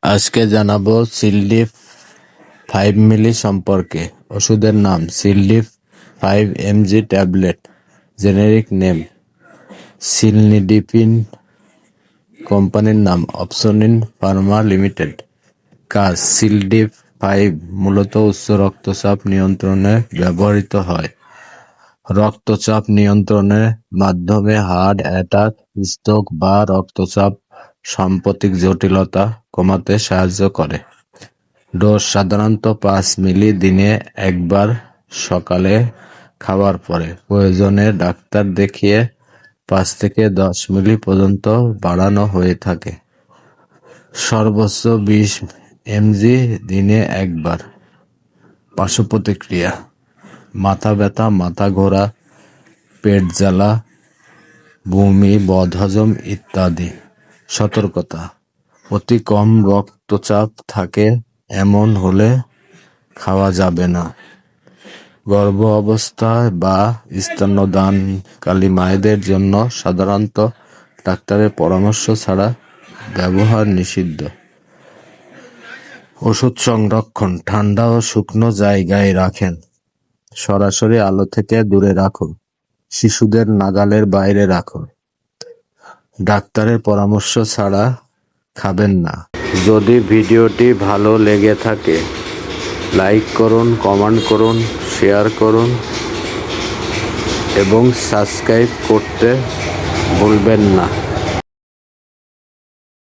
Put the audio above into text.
আজকে জানাবো সিলডিফ 5 মিলি সম্পর্কে। ওষুধের নাম সিলডিফ 5 mg tablet. Generic name cilnidipine. কোম্পানির নাম অপসনিন ফার্মা লিমিটেড। কাজ সিলডিফ 5 মূলত উচ্চ রক্তচাপ নিয়ন্ত্রণে ব্যবহৃত হয়। রক্তচাপ নিয়ন্ত্রণের মাধ্যমে হার্ট অ্যাটাক, স্ট্রোক বা রক্তচাপ সাম্প্রতিক জটিলতা কমাতে সাহায্য করে। ডোজ সাধারণত 5 মিলি দিনে একবার, সকালে খাওয়ার পরে। প্রয়োজনে ডাক্তার দেখিয়ে 5 থেকে 10 মিলি পর্যন্ত বাড়ানো হয়ে থাকে। সর্বোচ্চ 20 mg দিনে একবার। পার্শ্ব প্রতিক্রিয়া: মাথা ব্যথা, মাথা ঘোরা, পেট জ্বালা, বমি, বদহজম ইত্যাদি। সতর্কতা: অতি কম রক্তচাপ থাকে এমন হলে খাওয়া যাবে না। গর্ভ অবস্থায় বা স্তন্যদানকারী মায়েদের জন্য সাধারণত ডাক্তারের পরামর্শ ছাড়া ব্যবহার নিষিদ্ধ। ওষুধ সংরক্ষণ: ঠান্ডা ও শুকনো জায়গায় রাখেন। সরাসরি আলো থেকে দূরে রাখুন। শিশুদের নাগালের বাইরে রাখুন। ডাক্তারের পরামর্শ ছাড়া খাবেন না। যদি ভিডিওটি ভালো লেগে থাকে লাইক করুন, কমেন্ট করুন, শেয়ার করুন এবং সাবস্ক্রাইব করতে ভুলবেন না।